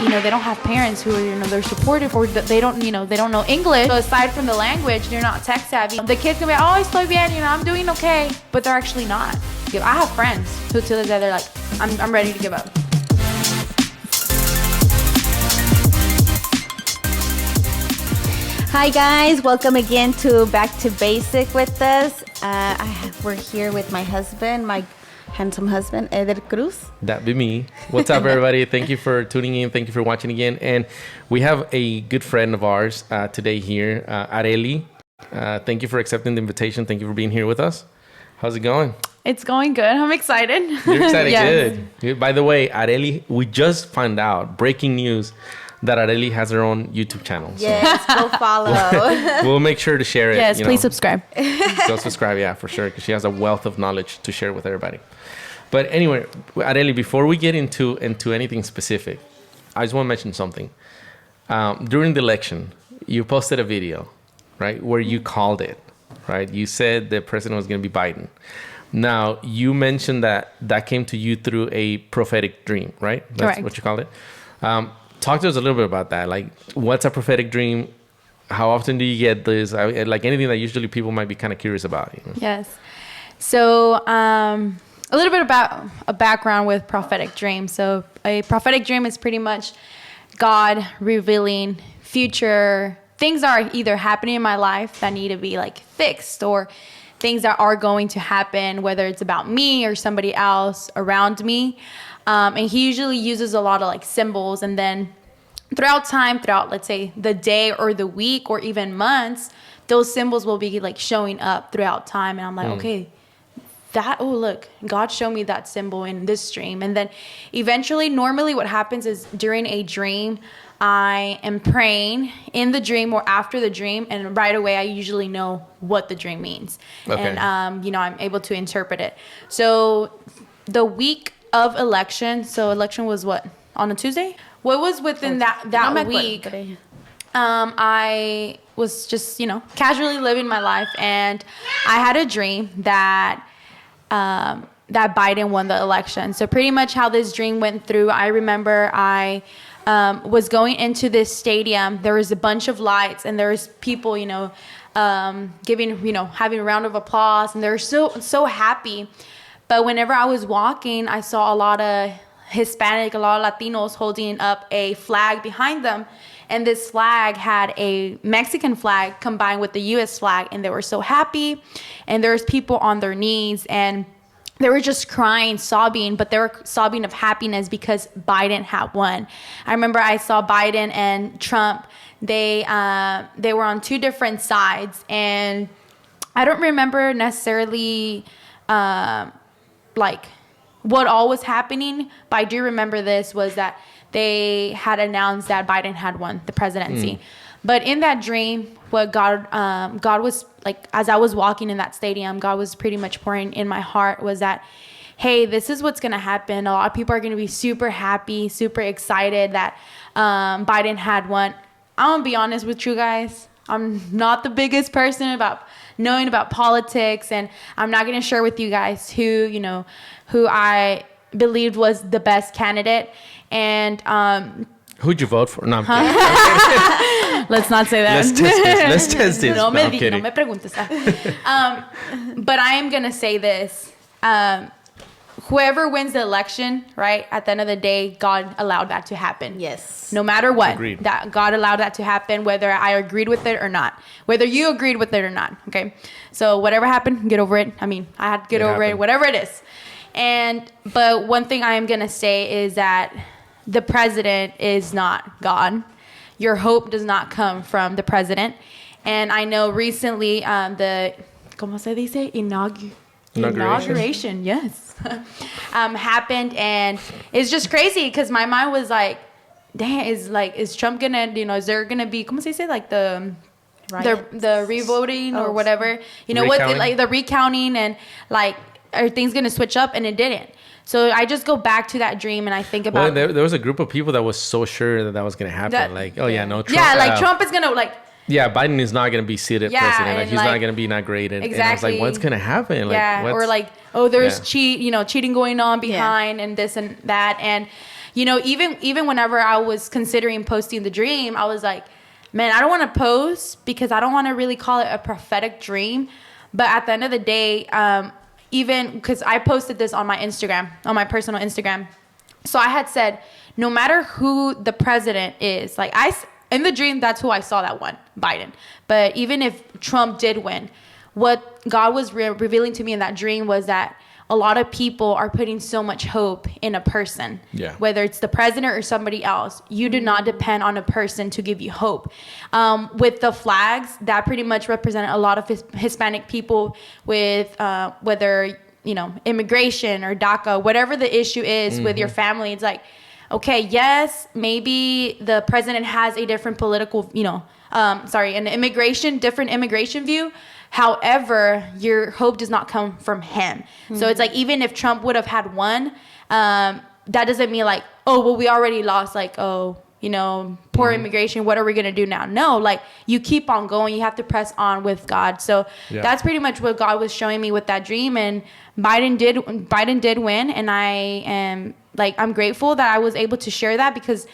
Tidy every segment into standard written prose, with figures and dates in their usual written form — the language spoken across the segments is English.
they don't have parents who are, they're supportive, or they don't, they don't know English. So aside from the language, they're not tech savvy. The kids can be, oh, estoy bien, I'm doing okay, but they're actually not. I have friends who to this day, they're like, I'm ready to give up. Hi guys, welcome again to Back to Basic with us. We're here with my husband, my handsome husband, Eder Cruz. That be me. What's up, everybody? Thank you for tuning in. Thank you for watching again. And we have a good friend of ours today here, Areli. Thank you for accepting the invitation. Thank you for being here with us. How's it going? It's going good. I'm excited. You're excited? Yes. Good. By the way, Areli, we just found out, breaking news, that Areli has her own YouTube channel. Yes, go follow. We'll make sure to share it. Yes, please subscribe. Go subscribe, yeah, for sure, because she has a wealth of knowledge to share with everybody. But anyway, Areli, before we get into anything specific, I just want to mention something. During the election, you posted a video, right, where you called it, right? You said the president was going to be Biden. Now, you mentioned that came to you through a prophetic dream, right? That's Correct. what you called it. Talk to us a little bit about that. Like, what's a prophetic dream? How often do you get this? Like anything that usually people might be kind of curious about. Yes. So a little bit about a background with prophetic dreams. So a prophetic dream is pretty much God revealing future things that are either happening in my life that need to be like fixed, or things that are going to happen, whether it's about me or somebody else around me. And he usually uses a lot of like symbols, and then throughout let's say the day or the week or even months, those symbols will be like showing up throughout time. And I'm like, okay, look, God showed me that symbol in this dream. And then eventually, normally what happens is during a dream, I am praying in the dream or after the dream, and right away I usually know what the dream means. Okay. And I'm able to interpret it. So the week of election, so election was what, on a Tuesday? What was within that week? I was just casually living my life, and I had a dream that Biden won the election. So pretty much how this dream went through, I remember I was going into this stadium. There was a bunch of lights, and there was people giving having a round of applause, and they're so happy. But whenever I was walking, I saw a lot of Hispanic, a lot of Latinos holding up a flag behind them. And this flag had a Mexican flag combined with the U.S. flag. And they were so happy. And there was people on their knees. And they were just crying, sobbing. But they were sobbing of happiness because Biden had won. I remember I saw Biden and Trump. They were on two different sides. And I don't remember necessarily like what all was happening, but I do remember this was that they had announced that Biden had won the presidency. But in that dream, what God was like, as I was walking in that stadium, God was pretty much pouring in my heart was that, hey, this is what's going to happen. A lot of people are going to be super happy, super excited that Biden had won. I'm going to be honest with you guys. I'm not the biggest person about knowing about politics, and I'm not going to share with you guys who I believed was the best candidate. And who'd you vote for? No, I'm kidding. Let's not say that. Let's test this. No me preguntes. But I am going to say this. Whoever wins the election, right, at the end of the day, God allowed that to happen. Yes. No matter what, Agreed. That God allowed that to happen, whether I agreed with it or not, whether you agreed with it or not, okay? So whatever happened, get over it. I mean, I had to get over it, whatever it is. But one thing I am going to say is that the president is not God. Your hope does not come from the president. And I know recently ¿cómo se dice? Inauguration, yes, happened, and it's just crazy because my mind was like, "Damn, is Trump gonna, is there gonna be, ¿cómo se dice, like the revoting or whatever, recounting. Like the recounting, and like are things gonna switch up?" And it didn't. So I just go back to that dream and I think about. Well, there was a group of people that was so sure that was gonna happen. Trump. Yeah, like Trump is gonna like. Yeah, Biden is not going to be seated president. Like, he's not going to be inaugurated. Exactly. And I was like, what's going to happen? Like, or like, there's cheating going on behind and this and that. And, even whenever I was considering posting the dream, I was like, man, I don't want to post because I don't want to really call it a prophetic dream. But at the end of the day, even because I posted this on my Instagram, on my personal Instagram. So I had said, no matter who the president is, like in the dream, that's who I saw that won, Biden. But even if Trump did win, what God was revealing to me in that dream was that a lot of people are putting so much hope in a person. Yeah. Whether it's the president or somebody else, you do not depend on a person to give you hope. With the flags, that pretty much represented a lot of Hispanic people with whether, immigration or DACA, whatever the issue is with your family. It's like, okay, yes, maybe the president has a different political, different immigration view. However, your hope does not come from him. So it's like, even if Trump would have had won, that doesn't mean like, oh, well, we already lost, like, oh, poor immigration, what are we going to do now? No, like, you keep on going. You have to press on with God. So that's pretty much what God was showing me with that dream. And Biden did win. And I am like, I'm grateful that I was able to share that, because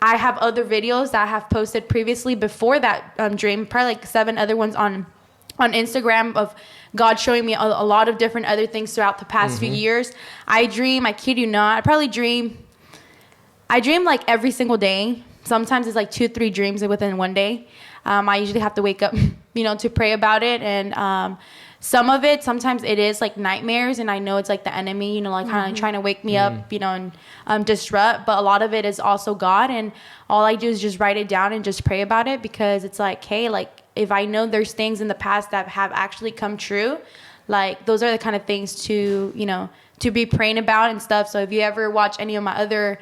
I have other videos that I have posted previously before that dream, probably like 7 other ones on Instagram of God showing me a lot of different other things throughout the past few years. I kid you not, I dream like every single day. Sometimes it's like 2-3 dreams within one day. I usually have to wake up, to pray about it. And sometimes it is like nightmares, and I know it's like the enemy, kind of trying to wake me up, and disrupt. But a lot of it is also God. And all I do is just write it down and just pray about it, because it's like, hey, like, if I know there's things in the past that have actually come true, like, those are the kind of things to be praying about and stuff. So if you ever watch any of my other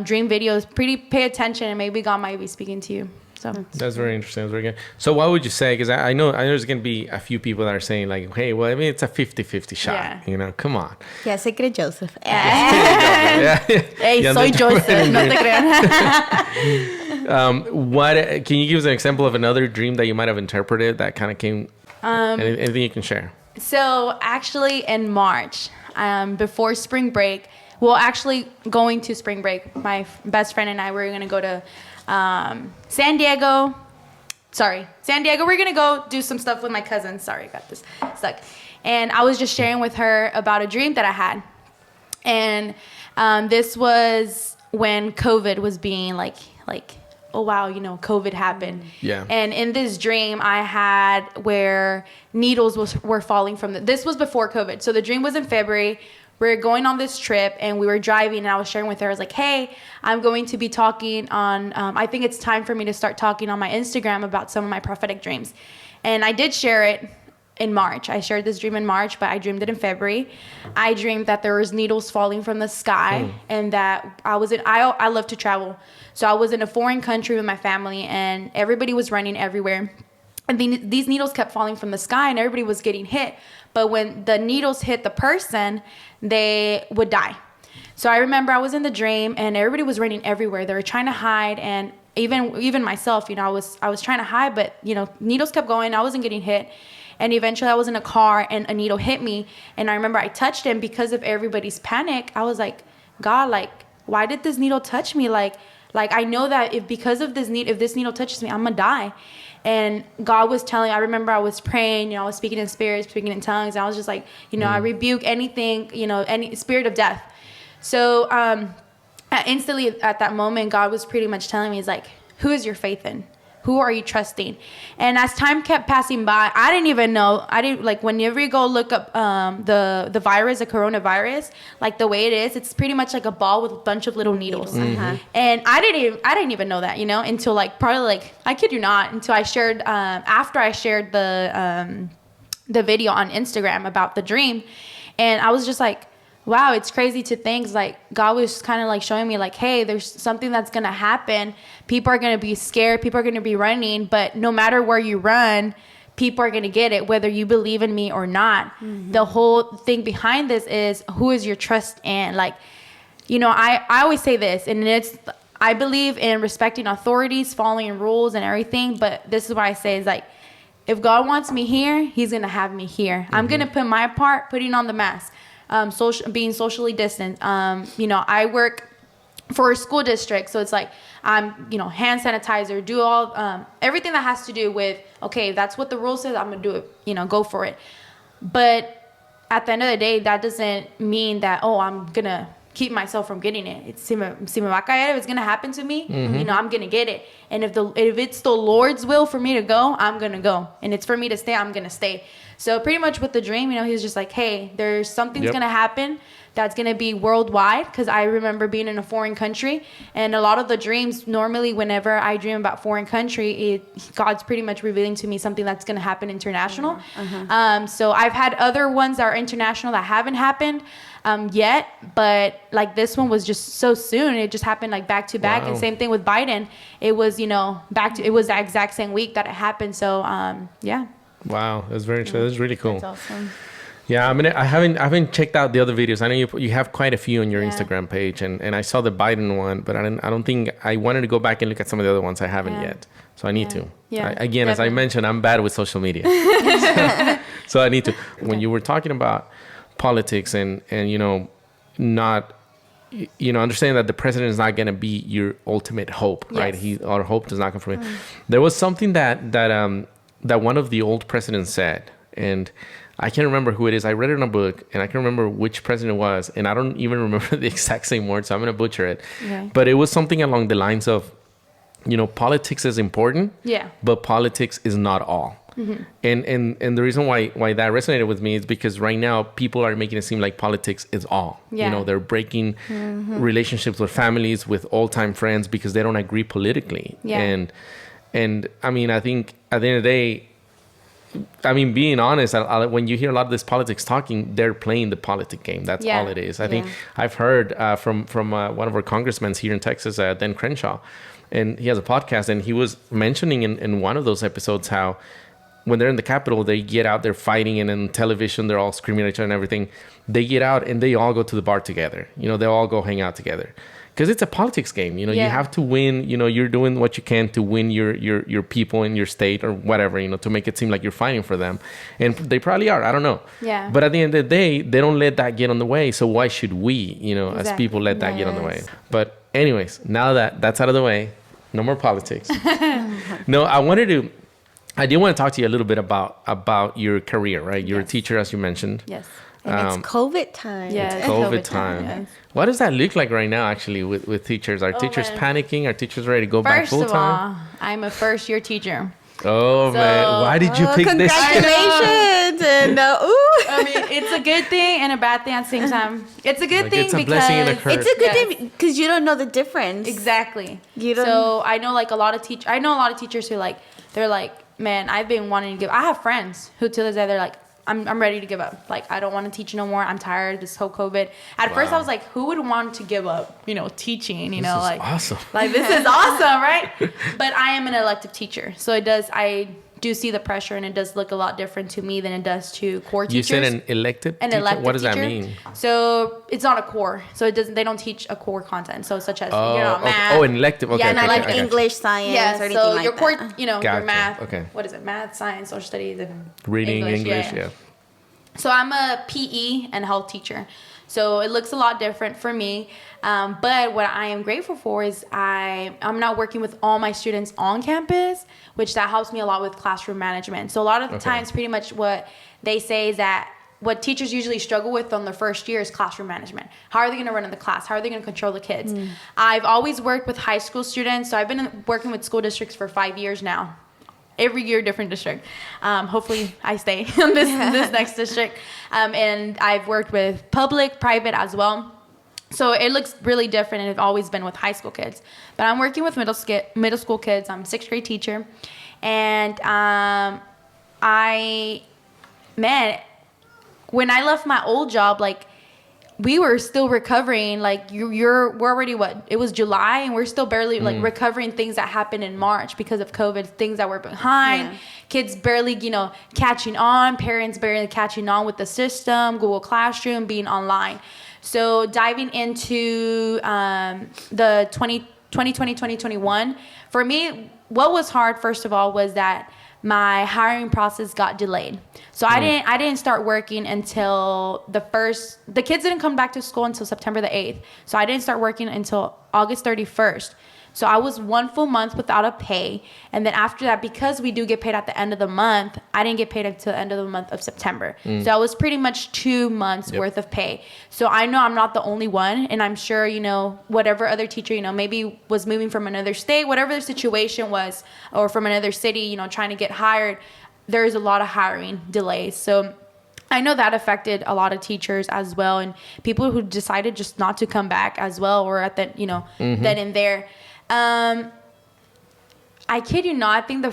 dream videos, pay attention, and maybe God might be speaking to you. So that's very interesting. That's very good. So what would you say? Because I know there's going to be a few people that are saying like, hey, well, I mean, it's a 50-50 shot. Yeah. Come on. Yeah, se cree Joseph. Hey, soy Joseph. No te crean. What can you give us an example of another dream that you might have interpreted that kind of came? Anything you can share? So actually, in March, before spring break, going to spring break, my best friend and I were going to go to San Diego. We're going to go do some stuff with my cousin. Sorry, I got this stuck. And I was just sharing with her about a dream that I had. And this was when COVID was being like, oh, wow, COVID happened. Yeah. And in this dream I had where needles were falling from this was before COVID. So the dream was in February. We were going on this trip, and we were driving, and I was sharing with her. I was like, hey, I'm going to be talking on, I think it's time for me to start talking on my Instagram about some of my prophetic dreams. And I did share it in March. I shared this dream in March, but I dreamed it in February. I dreamed that there was needles falling from the sky, and that I love to travel. So I was in a foreign country with my family, and everybody was running everywhere. And these needles kept falling from the sky, and everybody was getting hit. But when the needles hit the person, they would die. So I remember I was in the dream, and everybody was running everywhere. They were trying to hide, and even myself, I was trying to hide, but needles kept going. I wasn't getting hit, and eventually I was in a car, and a needle hit me. And I remember I touched him because of everybody's panic. I was like, God, like, why did this needle touch me? Like I know that if this needle touches me, I'm gonna die. And God was I remember I was praying, I was speaking in spirits, speaking in tongues. And I was just like, I rebuke anything, any spirit of death. So instantly at that moment, God was pretty much telling me, he's like, who is your faith in? Who are you trusting? And as time kept passing by, I didn't even know. Whenever you go look up the virus, the coronavirus, like the way it is, it's pretty much like a ball with a bunch of little needles. And I didn't even know that, until probably I kid you not, until I shared after I shared the video on Instagram about the dream, and I was just like, wow, it's crazy to think like God was kind of showing me hey, there's something that's going to happen. People are going to be scared. People are going to be running. But no matter where you run, people are going to get it, whether you believe in me or not. The whole thing behind this is, who is your trust in? I always say this, and I believe in respecting authorities, following rules and everything. But this is what I say is if God wants me here, he's going to have me here. I'm going to put my part, putting on the mask. Being socially distant. I work for a school district. So it's like, hand sanitizer, do all, everything that has to do with, okay, that's what the rule says, I'm going to do it, go for it. But at the end of the day, that doesn't mean that, I'm going to keep myself from getting it. It's, si me va a caer, if it's going to happen to me, I'm going to get it. And if it's the Lord's will for me to go, I'm going to go. And it's for me to stay, I'm going to stay. So pretty much with the dream, he was just like, hey, there's something's going to happen that's going to be worldwide. Because I remember being in a foreign country. And a lot of the dreams, normally whenever I dream about foreign country, God's pretty much revealing to me something that's going to happen international. So I've had other ones that are international that haven't happened yet. But like this one was just so soon. It just happened like back to back. And same thing with Biden. It was, it was that exact same week that it happened. So, yeah. Wow, that's very interesting. That's really cool. That's awesome. Yeah, I mean, I haven't checked out the other videos. I know you have quite a few on your Instagram page, and I saw the Biden one, but I don't think I wanted to go back and look at some of the other ones I haven't yet. So I need to. Yeah. Again, definitely. As I mentioned, I'm bad with social media, so I need to. When you were talking about politics and not. Understanding that the president is not going to be your ultimate hope, right? Our hope does not come from him. There was something that one of the old presidents said, and I can't remember who it is. I read it in a book, and I can't remember which president it was, and I don't even remember the exact same words, so I'm going to butcher it. Okay. But it was something along the lines of, politics is important, but politics is not all. And the reason why that resonated with me is because right now people are making it seem like politics is all. They're breaking relationships with families, with old-time friends because they don't agree politically. And I mean, I think at the end of the day, being honest, when you hear a lot of this politics talking, they're playing the politic game. That's all it is. I think I've heard from one of our congressmen here in Texas, Dan Crenshaw, and he has a podcast, and he was mentioning in one of those episodes how when they're in the Capitol, they get out, they're fighting, and in television, they're all screaming at each other and everything. They get out and they all go to the bar together. They all go hang out together. Because it's a politics game, you have to win. You're doing what you can to win your people in your state or whatever, to make it seem like you're fighting for them, and they probably are. I don't know. But at the end of the day, they don't let that get on the way. So why should we, as people, let that get on the way? But anyways, now that that's out of the way, no more politics. No, I did want to talk to you a little bit about your career, right? You're a teacher, as you mentioned. Yes. And it's COVID time. Yeah, COVID time. Yes. What does that look like right now, actually, with teachers? Are teachers panicking? Are teachers ready to go back full time? First of all, I'm a first-year teacher. Oh, man. Why did you pick this? Congratulations. And, I mean, it's a good thing and a bad thing at the same time. It's a good thing it's a because... blessing and a curse. It's a good thing because you don't know the difference. Exactly. You don't... So I know a lot of teachers who they're like, man, I've been wanting to give... I have friends who to this day, they're like, I'm ready to give up. I don't want to teach no more. I'm tired of this whole COVID. At first I was like, who would want to give up, teaching, this is awesome. This is awesome, right? But I am an elective teacher. So I do see the pressure, and it does look a lot different to me than it does to core teachers. You said an elective teacher? Elective what does teacher. That mean? So it's not a core. So they don't teach a core content. So such as, math. Oh, an elective. Okay. Yeah, not English, science, or anything so like your core, that. your math. Okay. What is it? Math, science, social studies, and reading, English, yeah. So I'm a PE and health teacher. So it looks a lot different for me. But what I am grateful for is I'm now working with all my students on campus, which that helps me a lot with classroom management. So a lot of the times, pretty much what they say is that what teachers usually struggle with on their first year is classroom management. How are they going to run in the class? How are they going to control the kids? I've always worked with high school students. So I've been working with school districts for 5 years now. Every year, different district. Hopefully, I stay in this next district. And I've worked with public, private as well. So it looks really different, and it's always been with high school kids. But I'm working with middle school kids. I'm a 6th grade teacher. And when I left my old job, we were still recovering. We're already it was July, and we're still barely recovering things that happened in March because of COVID, things that were behind, kids barely, catching on, parents barely catching on with the system, Google Classroom, being online. So diving into the 2020-2021, for me, what was hard, first of all, was that my hiring process got delayed. So I didn't start working until the kids didn't come back to school until September the 8th. So I didn't start working until August 31st. So I was 1 full month without a pay. And then after that, because we do get paid at the end of the month, I didn't get paid until the end of the month of September. So I was pretty much 2 months worth of pay. So I know I'm not the only one. And I'm sure, whatever other teacher, maybe was moving from another state, whatever the situation was, or from another city, trying to get hired, there's a lot of hiring delays. So I know that affected a lot of teachers as well, and people who decided just not to come back as well, or at that, then and there. I kid you not, I think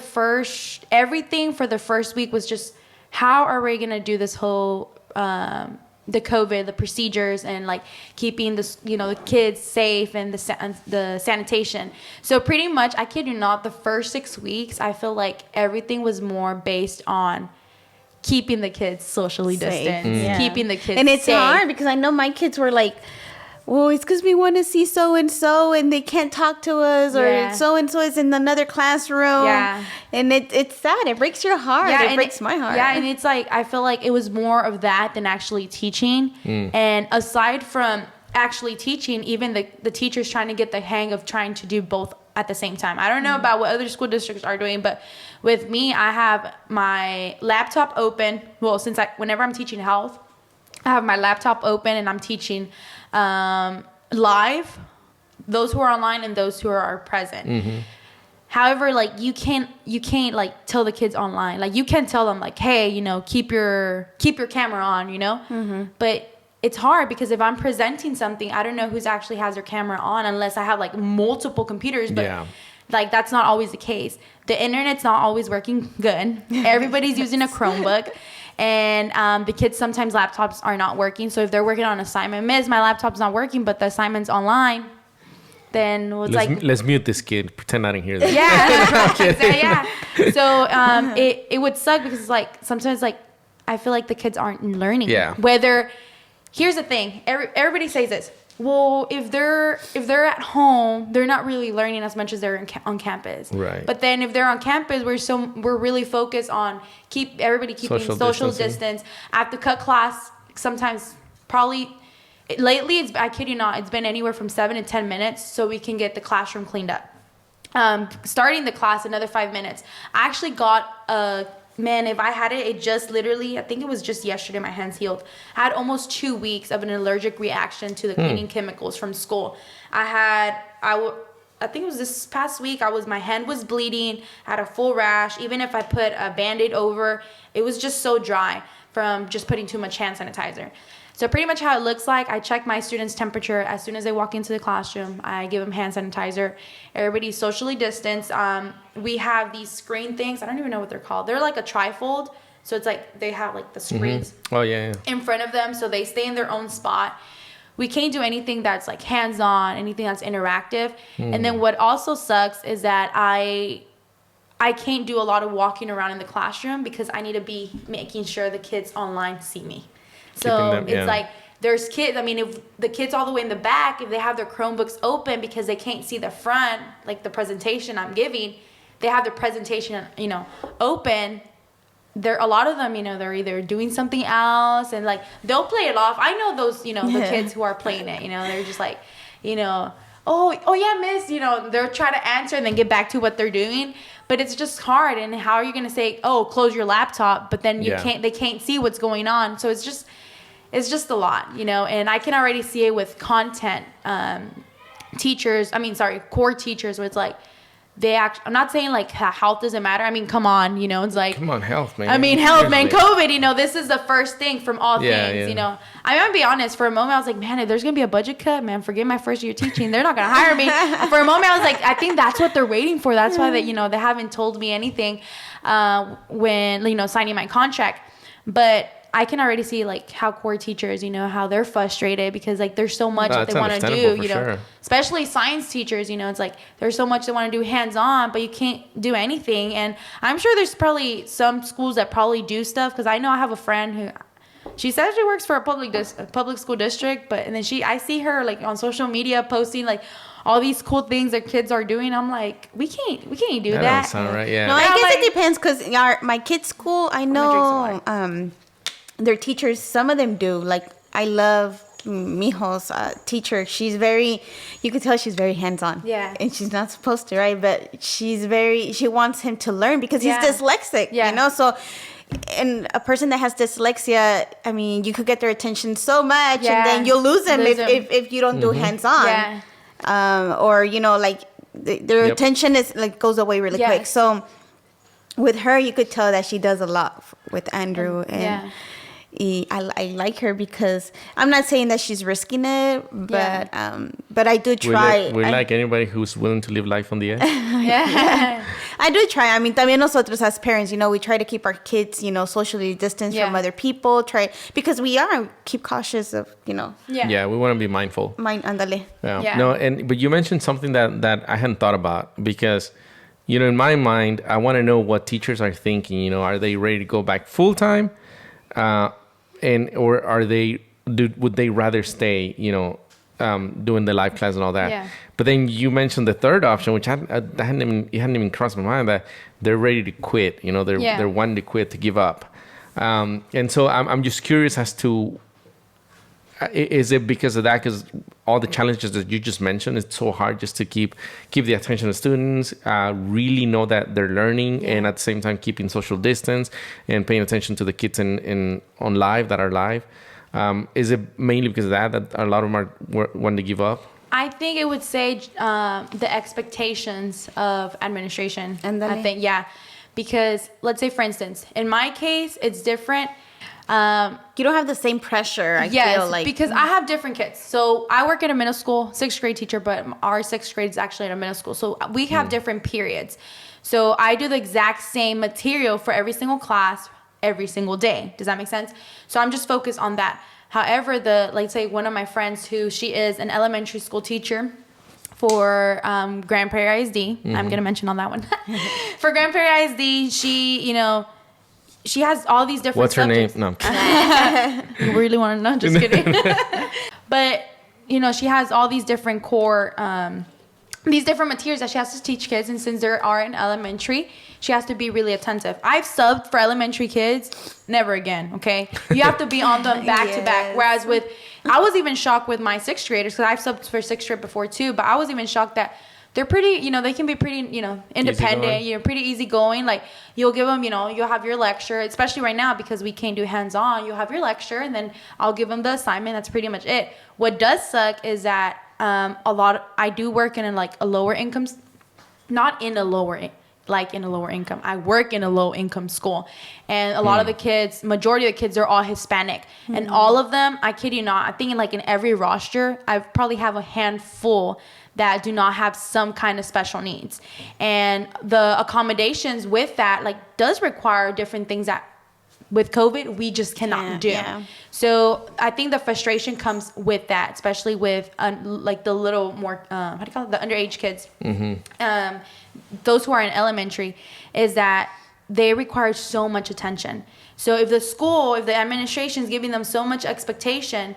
everything for the first week was just, how are we going to do this whole, the COVID, the procedures, and like keeping the kids safe, and the sanitation. So pretty much, I kid you not, the first 6 weeks, I feel like everything was more based on keeping the kids socially distanced, keeping the kids and it's safe. hard because I know my kids were like, well, it's because we want to see so and they can't talk to us, or so and so is in another classroom. And it's sad. It breaks your heart. It breaks my heart. And it's like, I feel like it was more of that than actually teaching. And aside from actually teaching, even the teachers trying to get the hang of trying to do both at the same time. I don't know about what other school districts are doing, but with me, I have my laptop open. Well, whenever I'm teaching health, I have my laptop open and I'm teaching live, those who are online and those who are present. However, like you can't like tell the kids online, like you can't tell them like, hey, keep your camera on, but it's hard because if I'm presenting something, I don't know who's actually has their camera on unless I have like multiple computers, but like that's not always the case. The internet's not always working good. Everybody's using a Chromebook. And the kids, sometimes laptops are not working. So if they're working on assignment, my laptop's not working, but the assignment's online, then let's mute this kid. Pretend I didn't hear that. So it would suck because it's like sometimes like I feel like the kids aren't learning. Here's the thing. Everybody says this. Well, if they're at home, they're not really learning as much as they're on campus. Right. But then if they're on campus, we're really focused on everybody keeping social distance. I have to cut class sometimes. Probably lately, I kid you not, it's been anywhere from 7 to 10 minutes so we can get the classroom cleaned up. Starting the class another 5 minutes. I actually got a. Man, if I had it just literally, I think it was just yesterday, my hands healed. I had almost 2 weeks of an allergic reaction to the cleaning chemicals from school. I think it was this past week, my hand was bleeding, I had a full rash. Even if I put a Band-Aid over, it was just so dry from just putting too much hand sanitizer. So pretty much how it looks like, I check my students' temperature as soon as they walk into the classroom. I give them hand sanitizer. Everybody's socially distanced. We have these screen things. I don't even know what they're called. They're like a trifold. So it's like they have like the screens in front of them. So they stay in their own spot. We can't do anything that's like hands-on, anything that's interactive. And then what also sucks is that I can't do a lot of walking around in the classroom because I need to be making sure the kids online see me. So it's like there's kids. I mean, if the kids all the way in the back, if they have their Chromebooks open because they can't see the front, like the presentation I'm giving, they have their presentation, open. A lot of them, they're either doing something else and like they'll play it off. I know those, the kids who are playing it. They're just like, oh yeah, miss. They're trying to answer and then get back to what they're doing. But it's just hard. And how are you going to say, oh, close your laptop, but then they can't see what's going on. So it's just a lot, and I can already see it with content core teachers where it's like I'm not saying like health doesn't matter. I mean, come on, it's like, come on, health, man. I mean, health, man, COVID, this is the first thing from all things, I'm going to be honest. For a moment, I was like, man, if there's going to be a budget cut, man, forget my first year teaching. They're not going to hire me. For a moment, I was like, I think that's what they're waiting for. That's why they haven't told me anything when, signing my contract. But I can already see like how core teachers, how they're frustrated because like there's so much that they want to do, especially science teachers, it's like there's so much they want to do hands-on, but you can't do anything. And I'm sure there's probably some schools that probably do stuff because I know I have a friend who she says she works for a public school district, but and then I see her like on social media posting like all these cool things that kids are doing. I'm like, we can't do that. That doesn't sound right. Yeah. No, I guess it depends because my kids' school, I know their teachers, some of them do. Like, I love Mijo's teacher, you could tell she's very hands-on. Yeah. And she's not supposed to, right? But she wants him to learn because he's dyslexic, you know? So, and a person that has dyslexia, I mean, you could get their attention so much and then you'll lose them if you don't do hands-on. Yeah. Or, you know, like their attention is like goes away really quick. So with her, you could tell that she does a lot with Andrew. And I like her because I'm not saying that she's risking it, but I do try. We like anybody who's willing to live life on the edge. I do try. I mean, también nosotros as parents, you know, we try to keep our kids, you know, socially distanced from other people. Because we keep cautious of, you know. Yeah, we want to be mindful. Ándale. Yeah. No, but you mentioned something that I hadn't thought about because, you know, in my mind, I want to know what teachers are thinking. You know, are they ready to go back full time? Or would they rather stay, you know, doing the live class and all that? Yeah. But then you mentioned the third option, which hadn't even crossed my mind, that they're ready to quit. You know, they're wanting to quit, to give up. And so I'm just curious as to, is it because of that? Because all the challenges that you just mentioned, it's so hard just to keep the attention of students, really know that they're learning, and at the same time keeping social distance and paying attention to the kids on live that are live. Is it mainly because of that a lot of them are wanting to give up? I think it would say the expectations of administration. And then I think because let's say, for instance, in my case, it's different. You don't have the same pressure, I feel like. Because I have different kids. So I work at a middle school, 6th grade teacher, but our 6th grade is actually at a middle school. So we have different periods. So I do the exact same material for every single class, every single day. Does that make sense? So I'm just focused on that. However, let's say one of my friends she is an elementary school teacher for Grand Prairie ISD. I'm going to mention on that one. For Grand Prairie ISD, she has all these different What's subjects. Her name? No. You really want to know? Just kidding. But, you know, she has all these different core, these different materials that she has to teach kids. And since they are in elementary, she has to be really attentive. I've subbed for elementary kids. Never again, okay? You have to be on them back to back. Whereas I was even shocked with my 6th graders, because I've subbed for 6th grade before too, but I was even shocked that they're pretty, you know, they can be pretty, you know, independent, you know, pretty easygoing. Like, you'll give them, you know, you'll have your lecture, especially right now because we can't do hands-on. You'll have your lecture, and then I'll give them the assignment. That's pretty much it. What does suck is that I do work in like a lower income, not in a lower, like in a lower income. I work in a low income school, and a lot of the kids, majority of the kids, are all Hispanic, and all of them, I kid you not, I think in every roster, I probably have a handful that do not have some kind of special needs. And the accommodations with that does require different things that with COVID we just cannot do. Yeah. So I think the frustration comes with that, especially with the little more how do you call it, the underage kids. Those who are in elementary, is that they require so much attention. So if the administration is giving them so much expectation,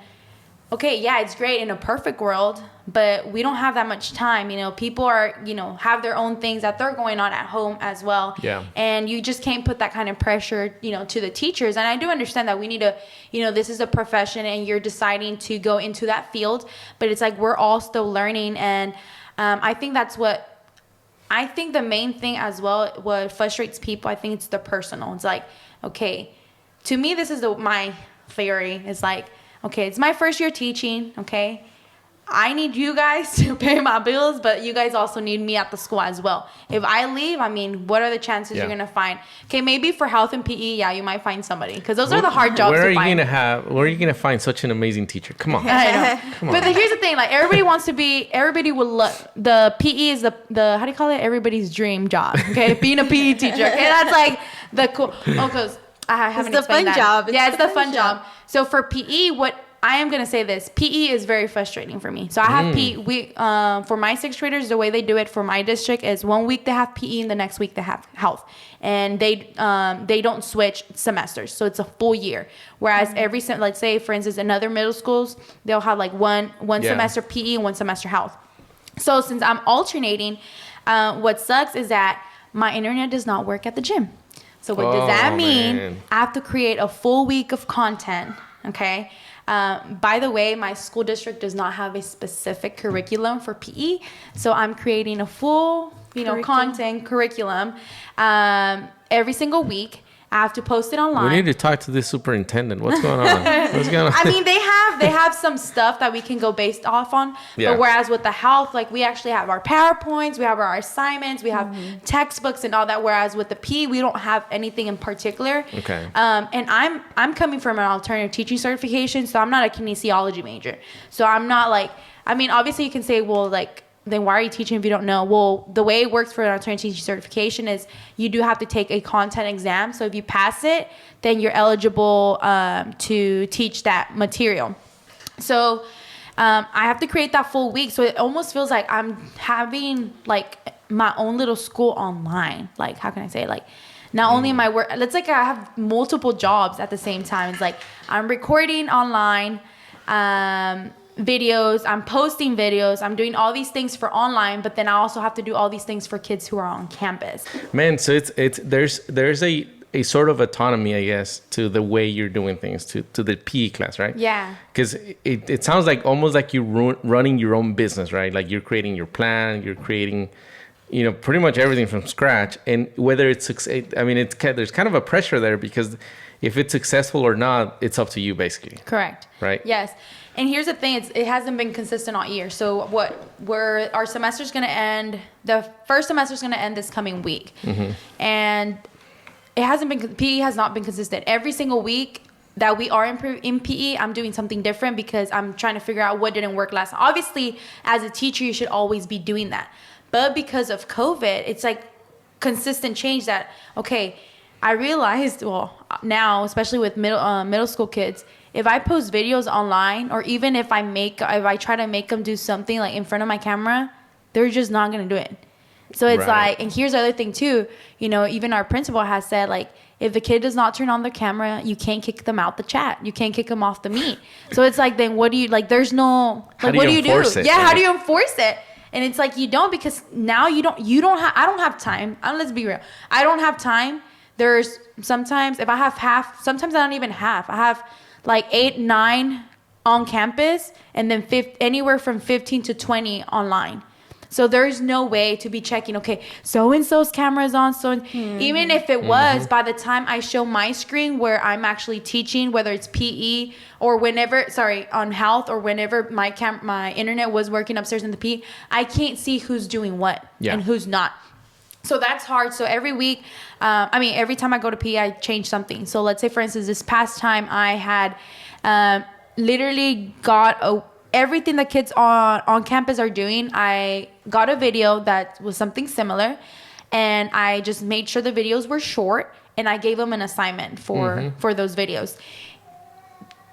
okay, yeah, it's great in a perfect world, but we don't have that much time. You know, people are, you know, have their own things that they're going on at home as well. Yeah. And you just can't put that kind of pressure, you know, to the teachers. And I do understand that we need to, you know, this is a profession and you're deciding to go into that field, but it's like we're all still learning. And I think the main thing as well, what frustrates people, I think it's the personal. It's like, okay, to me, this is my theory. It's like, okay, it's my first year teaching, okay? I need you guys to pay my bills, but you guys also need me at the school as well. If I leave, I mean, what are the chances you're going to find? Okay, maybe for health and PE, yeah, you might find somebody, because those are the hard jobs to find. Where are you going to find such an amazing teacher? Come on. I know. Come on. But here's the thing, everybody will look, the PE is the how do you call it? Everybody's dream job, okay? Being a PE teacher, okay? That's like the cool, because I haven't explained that. It's the fun job. So for PE, what I am going to say this, PE is very frustrating for me. So I have PE, for my 6th graders, the way they do it for my district is 1 week they have PE and the next week they have health. And they don't switch semesters. So it's a full year. Whereas let's say, for instance, in other middle schools, they'll have like one semester PE and 1 semester health. So since I'm alternating, what sucks is that my internet does not work at the gym. So what does that mean? Man. I have to create a full week of content, okay? By the way, my school district does not have a specific curriculum for PE, so I'm creating a full, content curriculum every single week. I have to post it online. We need to talk to the superintendent. What's going on? I mean, they have some stuff that we can go based off on. Yeah. But whereas with the health, like we actually have our PowerPoints, we have our assignments, we have textbooks and all that. Whereas with the P, we don't have anything in particular. Okay. And I'm coming from an alternative teaching certification, so I'm not a kinesiology major. So I'm not like, I mean, obviously you can say, well, like, then why are you teaching if you don't know? Well, the way it works for an alternative teaching certification is you do have to take a content exam. So if you pass it, then you're eligible to teach that material. So I have to create that full week. So it almost feels like I'm having like my own little school online. Like, how can I say it? Like, not only my work, it's like I have multiple jobs at the same time. It's like I'm recording online, videos, I'm posting videos, I'm doing all these things for online, but then I also have to do all these things for kids who are on campus. Man, so there's a sort of autonomy, I guess, to the way you're doing things, to the PE class, right? Yeah. Because it sounds like almost like you're running your own business, right? Like you're creating your plan, you're creating, pretty much everything from scratch. And whether there's kind of a pressure there because if it's successful or not, it's up to you basically. Correct. Right? Yes. And here's the thing, it hasn't been consistent all year. So our semester's going to end, the first semester's going to end this coming week. Mm-hmm. And PE has not been consistent. Every single week that we are in PE, I'm doing something different because I'm trying to figure out what didn't work last. Obviously, as a teacher, you should always be doing that. But because of COVID, it's like consistent change that, okay, I realized, well, now, especially with middle school kids, if I post videos online, or even if I try to make them do something like in front of my camera, they're just not going to do it. So it's like, and here's the other thing too, even our principal has said, like, if the kid does not turn on the camera, you can't kick them out the chat. You can't kick them off the meet. So it's like, then what do you, like, there's no, like, what do you do? Yeah, how do you enforce it? And it's like, you don't, because now I don't have time. Let's be real. I don't have time. There's sometimes, if I have half, sometimes I don't even half. I have like 8, 9 on campus, and then anywhere from 15 to 20 online. So there's no way to be checking, okay, so-and-so's camera is on, even if it was, by the time I show my screen where I'm actually teaching, whether it's PE or on health, or whenever my internet was working upstairs in the PE, I can't see who's doing what and who's not. So that's hard. So every week, every time I go to PE, I change something. So let's say, for instance, this past time I had literally got everything the kids on campus are doing. I got a video that was something similar, and I just made sure the videos were short, and I gave them an assignment for those videos.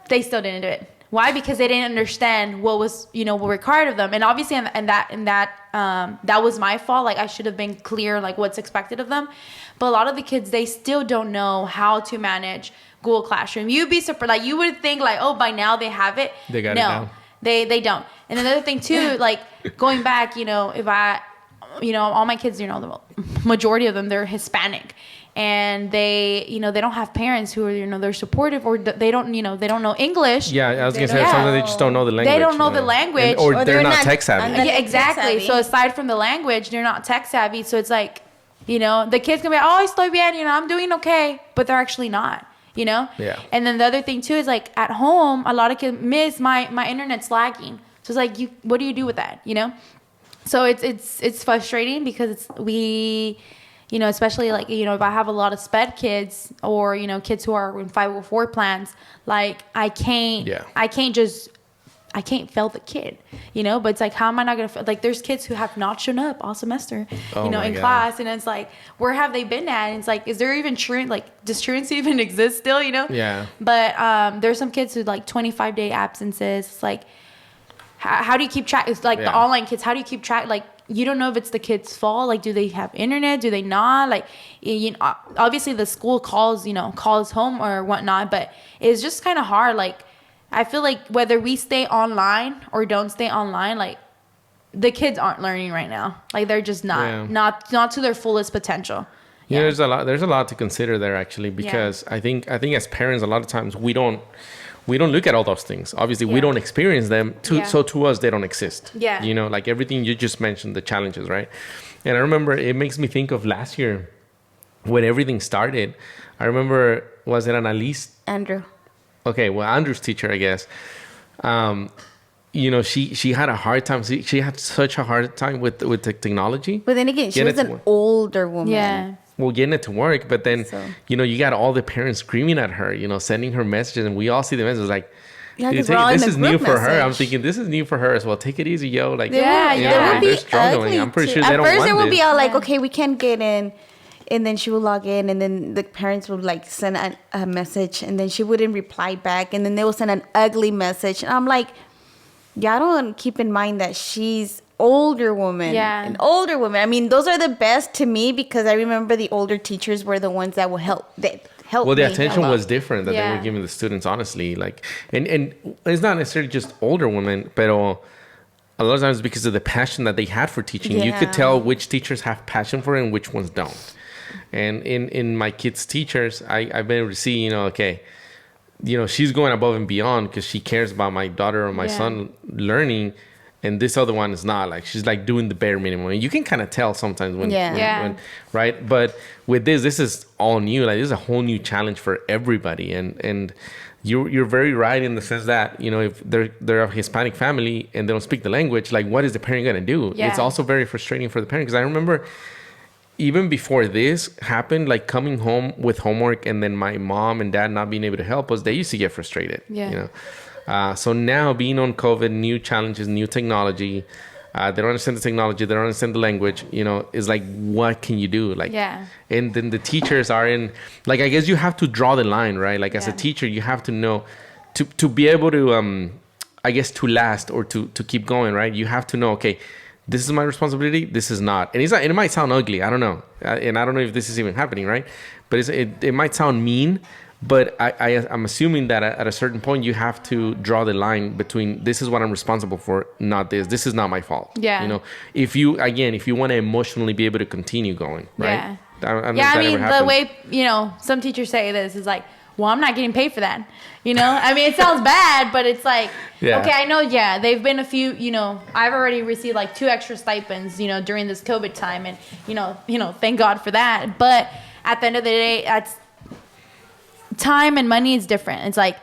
They still didn't do it. Why? Because they didn't understand what was, what required of them. And obviously, that was my fault. Like, I should have been clear, like, what's expected of them. But a lot of the kids, they still don't know how to manage Google Classroom. You'd be surprised. Like, you would think, like, oh, by now they have it. They got it now. They don't. And another thing too, like, going back, if I, all my kids, the majority of them, they're Hispanic. And they don't have parents who are, they're supportive, or they don't know English. Yeah, I was going to say, sometimes they just don't know the language. They don't know the language. Or they're not tech savvy. Yeah, exactly. So aside from the language, they're not tech savvy. So it's like, the kids can be, oh, estoy bien, I'm doing okay. But they're actually not, Yeah. And then the other thing too is, like, at home, a lot of kids miss my internet's lagging. So it's like, what do you do with that, So it's frustrating because especially, like, if I have a lot of SPED kids, or, kids who are in 504 plans, like, I can't fail the kid, but it's like, how am I not going to, like, there's kids who have not shown up all semester, in class, and it's like, where have they been at? And it's like, is there even does truancy even exist still, Yeah. But there's some kids who, like, 25-day absences. It's like, how do you keep track? It's like the online kids, how do you keep track? Like, you don't know if it's the kid's fault. Like, do they have internet? Do they not? Like, obviously the school calls home or whatnot, but it's just kind of hard. Like, I feel like whether we stay online or don't stay online, like, the kids aren't learning right now. Like, they're just not to their fullest potential. Yeah, there's a lot to consider there, actually, because I think as parents, a lot of times we don't we don't look at all those things. Obviously, we don't experience them. So to us, they don't exist. Yeah. You know, like everything you just mentioned, the challenges, right? And I remember it makes me think of last year when everything started. I remember, was it Annalise? Andrew. Okay, well, Andrew's teacher, I guess. You know, she had a hard time. She had such a hard time with the technology. But then again, she was an older woman. Yeah. Well, getting it to work, but then, you know, you got all the parents screaming at her, you know, sending her messages, and we all see the messages like, this is new for her. I'm thinking, this is new for her as well. Take it easy, yo. Like, they're struggling. I'm pretty sure they don't want this. At first, it would be all like, okay, we can't get in. And then she would log in, and then the parents would like send a message, and then she wouldn't reply back, and then they would send an ugly message. And I'm like, y'all don't keep in mind that she's older woman. Yeah. An older woman. I mean, those are the best to me because I remember the older teachers were the ones that would help. Well, the attention was different that they were giving the students, honestly. Like, and it's not necessarily just older women, but a lot of times because of the passion that they had for teaching. You could tell which teachers have passion for it and which ones don't. And in my kids' teachers, I've been able to see, you know, okay, you know, she's going above and beyond because she cares about my daughter or my son learning, and this other one is not. Like, she's like doing the bare minimum. And you can kind of tell sometimes when, right? But with this is all new. Like, this is a whole new challenge for everybody. And you're very right in the sense that, you know, if they're a Hispanic family and they don't speak the language, like, what is the parent going to do? Yeah. It's also very frustrating for the parent because I remember even before this happened, like coming home with homework and then my mom and dad not being able to help us, they used to get frustrated. Yeah. You know, so now being on COVID, new challenges, new technology, they don't understand the technology, they don't understand the language. You know, is like, what can you do? Like, and then the teachers are in. Like, I guess you have to draw the line, right? Like, as a teacher, you have to know to be able to, I guess, to last or to keep going, right? You have to know, okay, this is my responsibility. This is not. And it might sound ugly. I don't know. And I don't know if this is even happening, right? But it might sound mean. But I'm assuming that at a certain point, you have to draw the line between this is what I'm responsible for, not this. This is not my fault. Yeah. You know, if you want to emotionally be able to continue going, right? Yeah. I mean, the way, you know, some teachers say this is like, well, I'm not getting paid for that. You know, I mean, it sounds bad, but it's like, okay, I know, they've been a few, you know, I've already received like 2 extra stipends, you know, during this COVID time. And, you know, thank God for that. But at the end of the day, that's time and money is different. It's like,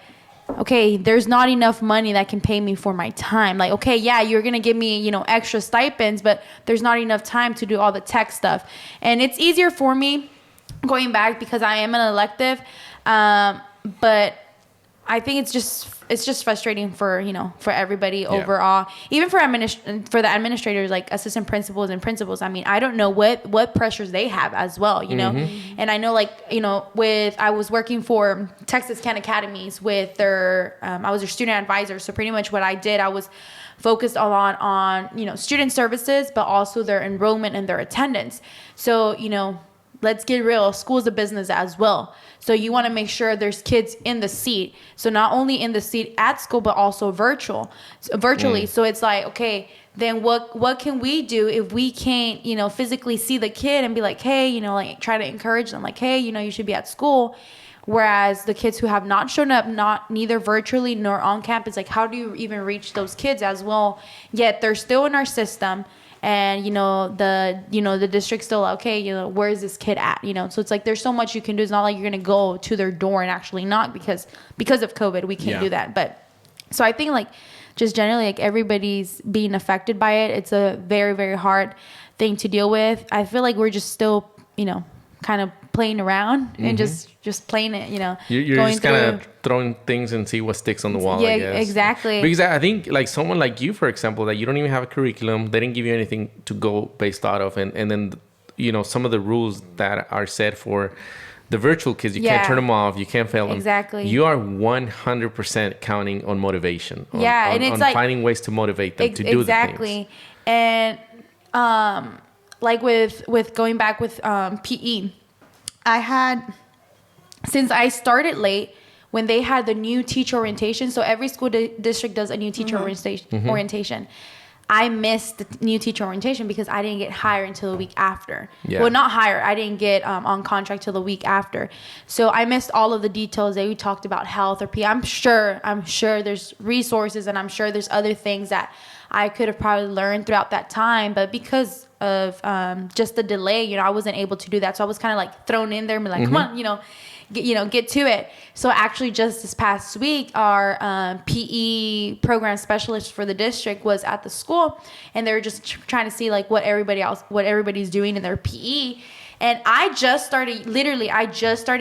okay, there's not enough money that can pay me for my time. Like, okay, you're going to give me, you know, extra stipends, but there's not enough time to do all the tech stuff. And it's easier for me going back because I am an elective. But I think it's just frustrating for, you know, for everybody overall, even for the administrators, like assistant principals and principals. I mean, I don't know what pressures they have as well, you know? And I know, like, you know, I was working for Texas Khan Academies with their, I was their student advisor. So pretty much what I did, I was focused a lot on, you know, student services, but also their enrollment and their attendance. So, you know, let's get real. School's a business as well. So you want to make sure there's kids in the seat. So not only in the seat at school, but also virtually. So it's like, okay, then what can we do if we can't, you know, physically see the kid and be like, hey, you know, like try to encourage them, like, hey, you know, you should be at school. Whereas the kids who have not shown up, neither virtually nor on campus, like, how do you even reach those kids as well? Yet they're still in our system. And, you know, the district's still, okay, you know, where is this kid at? You know, so it's like there's so much you can do. It's not like you're going to go to their door and actually knock because of COVID, we can't do that. But so I think, like, just generally, like, everybody's being affected by it. It's a very, very hard thing to deal with. I feel like we're just still, you know, kind of playing around and just playing it, you know. You're just kind of throwing things and see what sticks on the wall, I guess. Exactly. Because I think, like, someone like you, for example, that you don't even have a curriculum, they didn't give you anything to go based out of, and then, you know, some of the rules that are set for the virtual kids, you can't turn them off, you can't fail them. Exactly. You are 100% counting on motivation. On it's like finding ways to motivate them to do the things. Exactly. And like with going back with PE, I had, since I started late, when they had the new teacher orientation, so every school district does a new teacher orientation. I missed the new teacher orientation because I didn't get hired until the week after. Yeah. Well, not hired. I didn't get on contract till the week after. So I missed all of the details that we talked about health or PE. I'm sure there's resources, and I'm sure there's other things that I could have probably learned throughout that time. But because of just the delay, I wasn't able to do that. So I was kind of like thrown in there and be like, come on, get to it. So actually just this past week, our PE program specialist for the district was at the school, and they were just trying to see like what everybody's doing in their PE. And I just started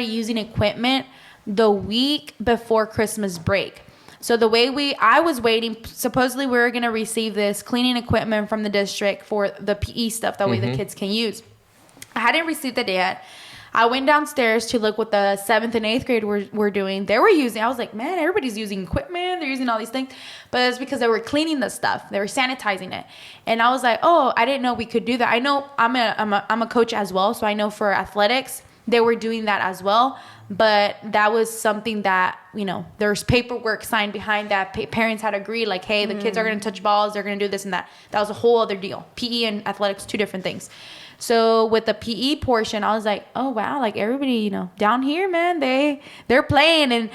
using equipment the week before Christmas break. So the way I was waiting, supposedly we were going to receive this cleaning equipment from the district for the PE stuff, that way the kids can use. I hadn't received it yet. I went downstairs to look what the 7th and 8th grade were doing. They were using, I was like, man, everybody's using equipment. They're using all these things. But it's because they were cleaning the stuff. They were sanitizing it. And I was like, oh, I didn't know we could do that. I know I'm a coach as well. So I know for athletics, they were doing that as well. But that was something that, there's paperwork signed behind that. Parents had agreed, like, hey, the kids are going to touch balls. They're going to do this and that. That was a whole other deal. PE and athletics, two different things. So with the PE portion, I was like, oh, wow, like everybody, down here, man, they're playing. And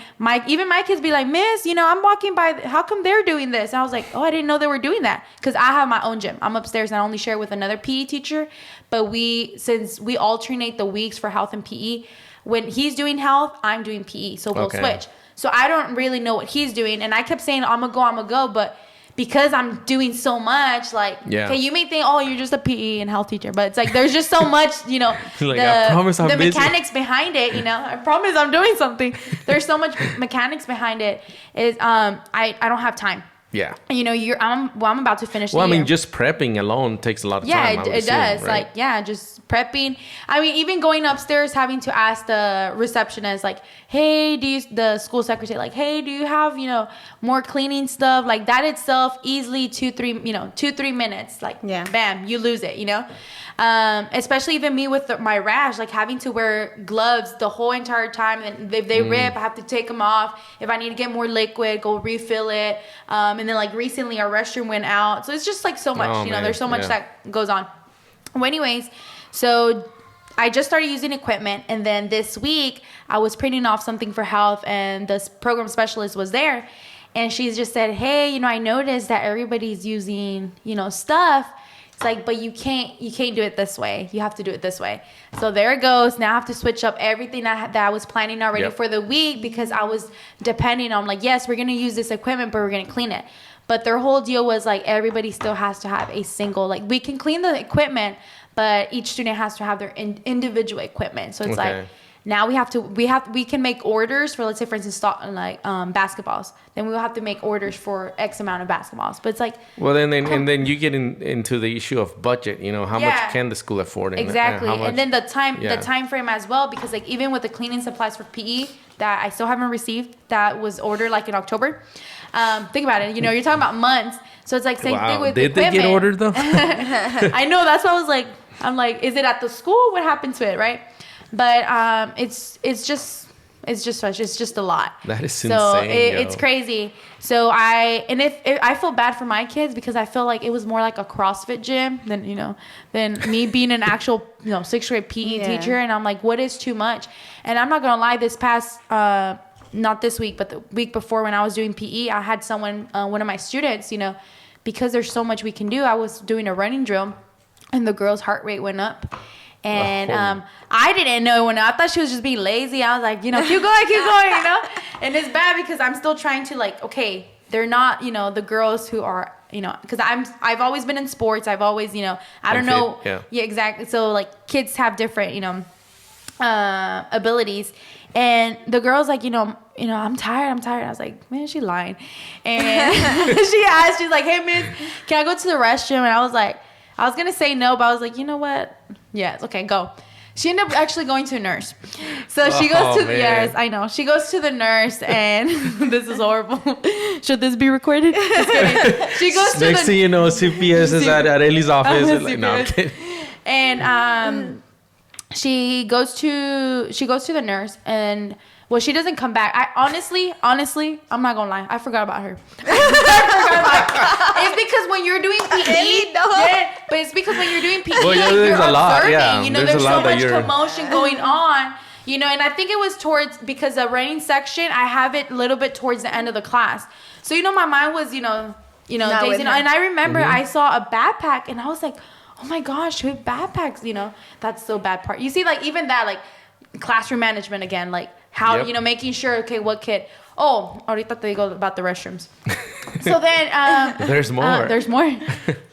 even my kids be like, miss, I'm walking by. How come they're doing this? And I was like, oh, I didn't know they were doing that. Because I have my own gym. I'm upstairs and I only share with another PE teacher. But since we alternate the weeks for health and PE, when he's doing health, I'm doing PE. So we'll switch. So I don't really know what he's doing. And I kept saying, I'm going to go. But because I'm doing so much, okay, you may think, oh, you're just a PE and health teacher. But it's like, there's just so much, I promise I'm busy. Mechanics behind it, I promise I'm doing something. There's so much mechanics behind it. I don't have time. Yeah. I'm about to finish the year. Just prepping alone takes a lot of time. Yeah, it does. Right? Just prepping. I mean, even going upstairs, having to ask the receptionist, like, hey, the school secretary, like, hey, do you have, more cleaning stuff? Like that itself, easily 2-3 minutes. Like, bam, you lose it, Especially even me with my rash, like having to wear gloves the whole entire time. And if they rip, I have to take them off. If I need to get more liquid, go refill it. And then like recently our restroom went out. So it's just like so much, there's so much that goes on. Well, anyways, so I just started using equipment. And then this week I was printing off something for health, and this program specialist was there. And she just said, hey, I noticed that everybody's using, stuff. It's like, but you can't do it this way. You have to do it this way. So there it goes. Now I have to switch up everything that I was planning already for the week, because I was depending on like, yes, we're going to use this equipment, but we're going to clean it. But their whole deal was like, everybody still has to have a single, like we can clean the equipment, but each student has to have their individual equipment. So it's like, now we can make orders for, let's say for instance, basketballs. Then we will have to make orders for X amount of basketballs. But it's like, well, then you get into the issue of budget. How much can the school afford? Exactly, and then the time frame as well, because like even with the cleaning supplies for PE that I still haven't received, that was ordered like in October. Think about it. You're talking about months. So it's like same thing with did equipment. They get ordered though? I know. That's why I was like, is it at the school? What happened to it, right? But it's just a lot. That is insane. So it's crazy. So I feel bad for my kids, because I feel like it was more like a CrossFit gym than me being an actual 6th grade PE teacher. And I'm like, what is too much? And I'm not gonna lie, this past not this week, but the week before when I was doing PE, I had someone, one of my students, because there's so much we can do. I was doing a running drill, and the girl's heart rate went up. And I didn't know when I thought she was just being lazy. I was like, keep going, And it's bad because I'm still trying to like, okay, they're not, the girls who are, because I've always been in sports. I've always, I don't know. Yeah, exactly. So like kids have different, abilities. And the girl's like, I'm tired. I was like, man, she's lying. And she's like, hey, miss, can I go to the restroom? And I was like, I was going to say no, but I was like, you know what? Yes, okay, go. She ended up actually going to a nurse. So she goes to, yes, I know. She goes to the nurse, and this is horrible. Should this be recorded? She goes to Next thing you know, CPS is at Areli's office. No, I'm kidding. And she goes to the nurse, and Well, she doesn't come back. I honestly, I'm not gonna lie. I forgot about her. It's because when you're doing PE, but it's because when you're doing PE, well, yeah, you're observing. Lot, yeah. There's so much commotion going on. And I think it was because the running section, I have it a little bit towards the end of the class. So, my mind was, dazing. And I remember I saw a backpack and I was like, oh my gosh, who have backpacks? That's the bad part. You see, like, even that, like, classroom management again, like, how, making sure, okay, what kid. Oh, ahorita te digo about the restrooms. So then. There's more. There's more.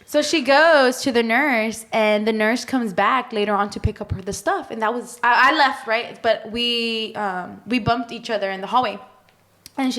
So she goes to the nurse, and the nurse comes back later on to pick up the stuff. And that was, I left, right? But we bumped each other in the hallway. And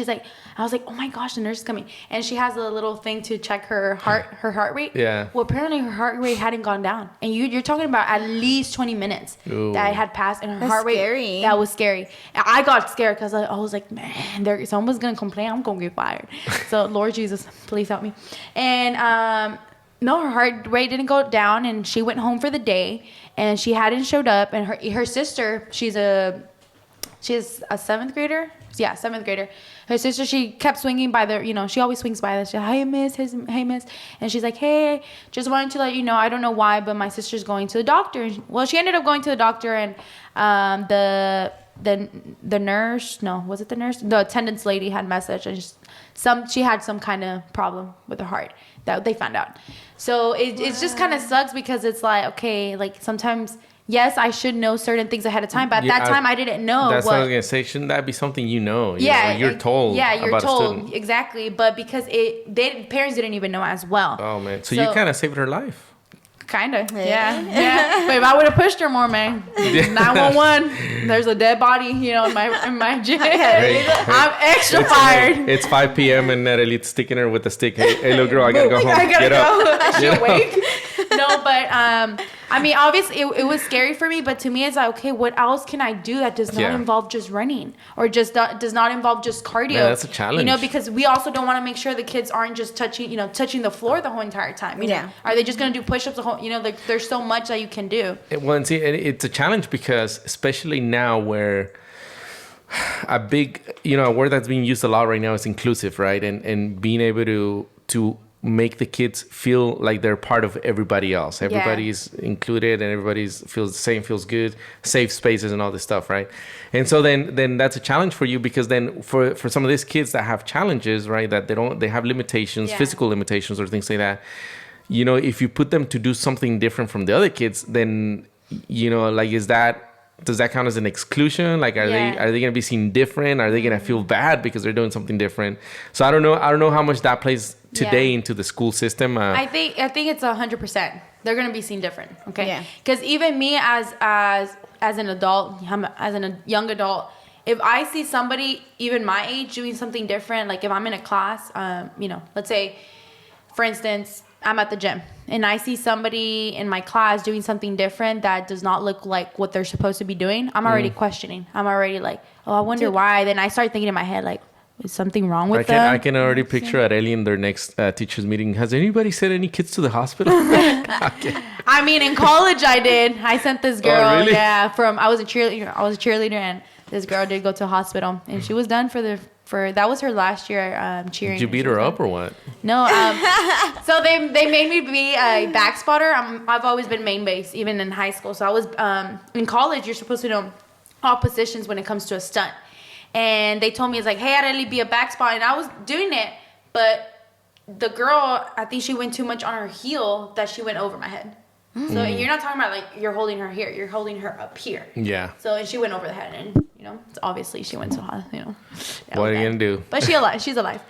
I was like, oh my gosh, the nurse is coming. And she has a little thing to check her heart rate. Yeah. Well, apparently her heart rate hadn't gone down. And you're talking about at least 20 minutes that had passed. And her heart rate. Scary. That was scary. And I got scared because I was like, man, someone's going to complain. I'm going to get fired. So, Lord Jesus, please help me. And no, her heart rate didn't go down. And she went home for the day. And she hadn't showed up. And her sister, she's a 7th grader. Yeah, 7th grader. Her sister, she kept swinging by she always swings by this. She's like, hey, miss. And she's like, hey, just wanted to let you know, I don't know why, but my sister's going to the doctor. Well, she ended up going to the doctor, and the nurse, no, was it the nurse? The attendance lady had messaged, and she had some kind of problem with her heart that they found out. So it just kind of sucks because it's like, okay, like sometimes... Yes, I should know certain things ahead of time, but at that time I didn't know. That's what I was gonna say. Shouldn't that be something you're told? Yeah, you're about told a student. exactly. But because parents didn't even know as well. Oh man, so you kind of saved her life. Kinda, yeah. But if I would have pushed her more, man, 911. There's a dead body, in my gym. I'm extra fired. It's 5 p.m. and Areli's sticking her with a stick. Hey, little girl, I gotta go home. I gotta Get go. up. Is she awake? No, but I mean, obviously, it was scary for me. But to me, it's like, okay, what else can I do that does not involve just running or just does not involve just cardio? Man, that's a challenge. Because we also don't want to make sure the kids aren't just touching the floor the whole entire time. Are they just gonna do push-ups the whole? Like there's so much that you can do. Well, and see, it's a challenge because especially now where a big, a word that's being used a lot right now is inclusive, right? And being able to make the kids feel like they're part of everybody else. Everybody's included and everybody's feels the same, feels good, safe spaces and all this stuff, right? And so then that's a challenge for you because then for some of these kids that have challenges, right, that they have limitations, physical limitations or things like that, if you put them to do something different from the other kids, then, like, does that count as an exclusion? Like, are they going to be seen different? Are they going to feel bad because they're doing something different? So I don't know how much that plays today into the school system. I think it's 100%. They're going to be seen different. Okay. Yeah. Because even me as an adult, as a young adult, if I see somebody even my age doing something different, like if I'm in a class, let's say, for instance, I'm at the gym and I see somebody in my class doing something different that does not look like what they're supposed to be doing, I'm already questioning. I'm already like, oh, I wonder why. Then I start thinking in my head, like, is something wrong with them? I can already picture Areli in their next teachers meeting. Has anybody sent any kids to the hospital? I mean, in college I did. I sent this girl. Oh, really? Yeah, I was a cheerleader, and this girl did go to the hospital, and she was done for that was her last year cheering. Did you beat her up or what? No. So they made me be a back spotter. I've always been main base, even in high school. So I was in college. You're supposed to know all positions when it comes to a stunt. And they told me, it's like, hey, Areli, be a back spot. And I was doing it, but the girl, I think she went too much on her heel that she went over my head. Mm. So and you're not talking about like you're holding her here. You're holding her up here. Yeah. So and she went over the head, and obviously she went to what are you gonna do? But she's alive.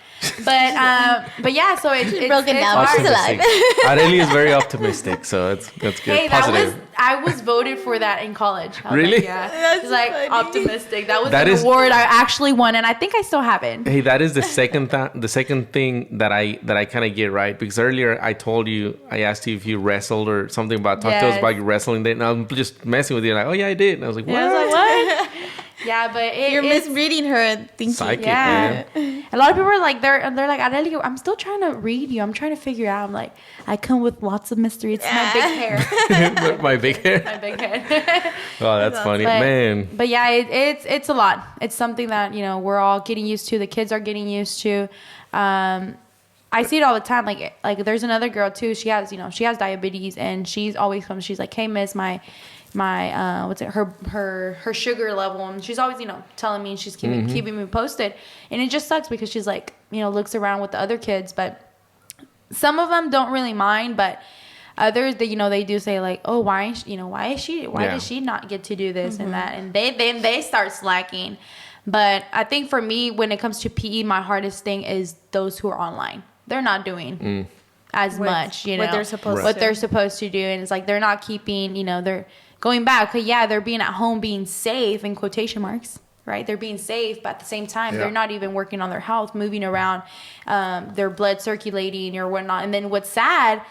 But yeah. So it's broken down. She's alive. Areli is very optimistic, so that's good. Hey, positive. I was voted for that in college. Really? Like, yeah. It's like funny. Optimistic. That was an award I actually won, and I think I still have it. Hey, that is the second thing that I kind of get right, because earlier I asked you if you wrestled or something talk to us about your wrestling day, and I'm just messing with you like, oh yeah, I did. And I was like, what? Yeah, I was like, what? Yeah, but you're misreading her thinking. Psychic, man. And A lot of people are like, they're like, Areli, I'm still trying to read you. I'm trying to figure out. I'm like, I come with lots of mystery. It's my big hair. My big hair? My big head. Oh, that's funny. Man. But yeah, it's a lot. It's something that, you know, we're all getting used to. The kids are getting used to. I see it all the time. Like there's another girl too. She has diabetes, and she's always comes. She's like, hey, miss, my her sugar level, and she's always, you know, telling me, and she's keeping me posted. And it just sucks because she's like, you know, looks around with the other kids, but some of them don't really mind, but others, you know, they do say like, oh, why does she not get to do this and that, and they start slacking. But I think for me, when it comes to PE, my hardest thing is those who are online. They're not doing as much, you know, what they're supposed to do. And it's like, they're not keeping, you know, they're going back. Yeah, they're being at home, being safe in quotation marks, right? They're being safe, but at the same time, they're not even working on their health, moving around, their blood circulating or whatnot. And then what's sad,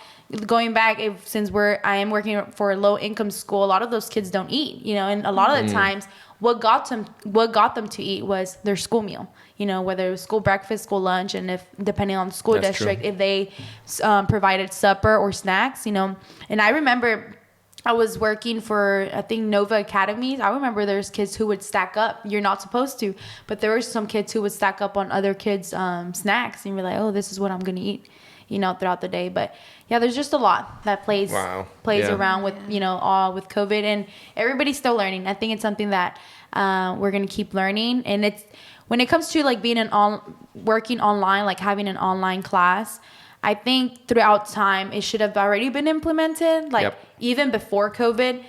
going back, since I am working for a low income school, a lot of those kids don't eat, you know, and a lot of the times what got them to eat was their school meal, you know, whether it was school breakfast, school lunch, and if depending on the school district, if they provided supper or snacks, you know. And I remember I was working for, I think, Nova Academies. I remember there's kids who would stack up. You're not supposed to, but there were some kids who would stack up on other kids' snacks, and you're like, oh, this is what I'm going to eat, you know, throughout the day. But yeah, there's just a lot that plays around with, you know, all with COVID, and everybody's still learning. I think it's something that we're going to keep learning. And it's, when it comes to like being working online, like having an online class, I think throughout time, it should have already been implemented. Like even before COVID,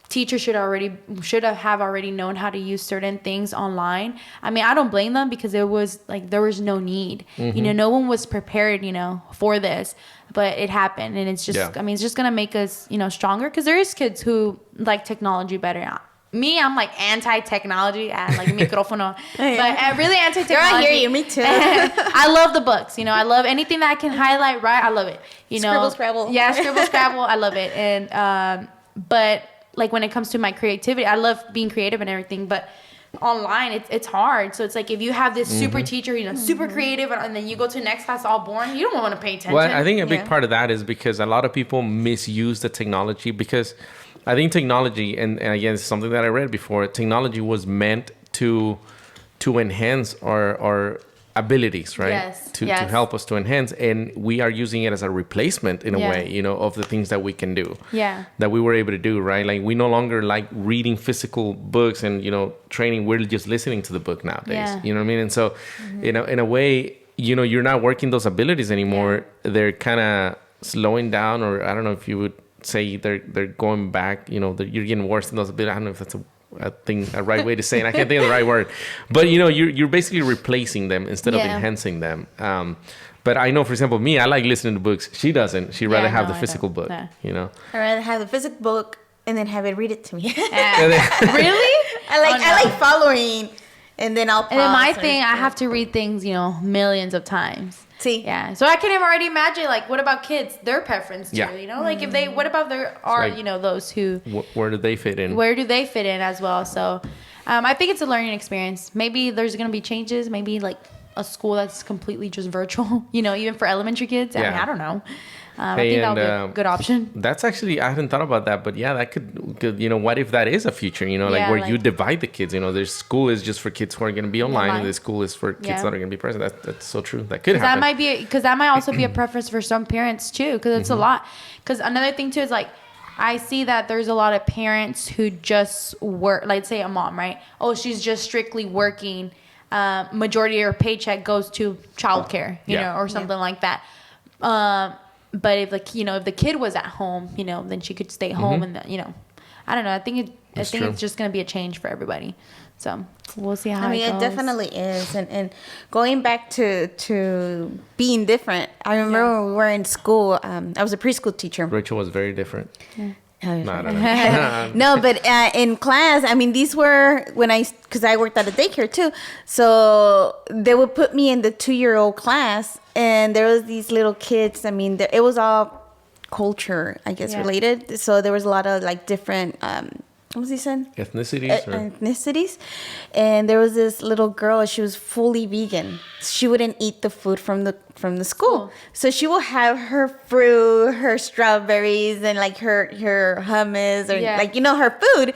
teachers should have already known how to use certain things online. I mean, I don't blame them, because it was like, there was no need, you know, no one was prepared, you know, for this, but it happened. And it's just, I mean, it's just going to make us, you know, stronger, because there is kids who like technology better. Me, I'm like anti-technology and like microfono, but really anti-technology. Girl, I hear you. Me too. I love the books. You know, I love anything that I can highlight. Right, I love it. You know, Scribble Scrabble. Yeah, Scribble Scrabble. I love it. And but like when it comes to my creativity, I love being creative and everything. But online, it's hard. So it's like, if you have this super teacher, you know, super creative, and then you go to the next class all boring, you don't want to pay attention. Well, I think a big part of that is because a lot of people misuse the technology, because I think technology, and again, it's something that I read before, technology was meant to enhance our abilities, right? Yes. To help us to enhance, and we are using it as a replacement in a way, you know, of the things that we can do. Yeah. That we were able to do, right? Like, we no longer like reading physical books and, you know, training. We're just listening to the book nowadays. Yeah. You know what I mean? And so, you know, in a way, you know, you're not working those abilities anymore. Yeah. They're kind of slowing down, or I don't know if you would say they're going back, you know, you're getting worse in those abilities. I don't know if that's a right way to say it. I can't think of the right word, but you know, you're basically replacing them instead of enhancing them. But I know, for example, me, I like listening to books. She doesn't. She'd rather have the physical book. No. You know, I'd rather have the physical book and then have it read it to me. Really? I like following, and then I'll pause. And then my thing, I have to read things, you know, millions of times. See? Yeah. So I can already imagine, like, what about kids? Their preference too, you know? Like, what about like, you know, those who... Where do they fit in? Where do they fit in as well? So I think it's a learning experience. Maybe there's going to be changes. Maybe, like, a school that's completely just virtual, you know, even for elementary kids. I mean, I don't know. I think that would be a good option. That's actually, I hadn't thought about that, but yeah, that could, you know, what if that is a future, you know, like where you divide the kids, you know, there's school is just for kids who are going to be online, and the school is for kids that are going to be present. That's so true. That could happen. That might also be a preference for some parents too, because it's a lot. Because another thing too is, like, I see that there's a lot of parents who just work, like, say a mom, right? Oh, she's just strictly working. Majority of her paycheck goes to childcare, you know, or something like that. But if, like, you know, if the kid was at home, you know, then she could stay home, and you know, I don't know. I think it's just going to be a change for everybody. So we'll see how it goes. It definitely is. And going back to being different, I remember when we were in school. I was a preschool teacher. Rachel was very different. Yeah. No, but in class, I mean, these were because I worked at a daycare too. So they would put me in the 2-year-old class, and there was these little kids. I mean, it was all culture, I guess, related. So there was a lot of like different what's he said? Ethnicities. And there was this little girl. She was fully vegan. She wouldn't eat the food from the school. So she will have her fruit, her strawberries, and like her hummus, or like, you know, her food.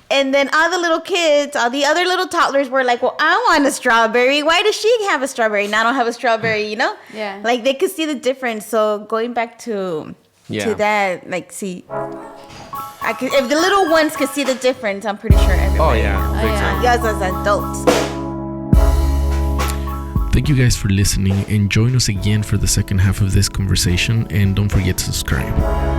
And then all the little kids, all the other little toddlers were like, well, I want a strawberry. Why does she have a strawberry and I don't have a strawberry, you know? Yeah. Like, they could see the difference. So going back to that, like, see, if the little ones could see the difference, I'm pretty sure everybody. Oh, yeah. Big time. Us as adults. Thank you guys for listening, and join us again for the second half of this conversation, and don't forget to subscribe.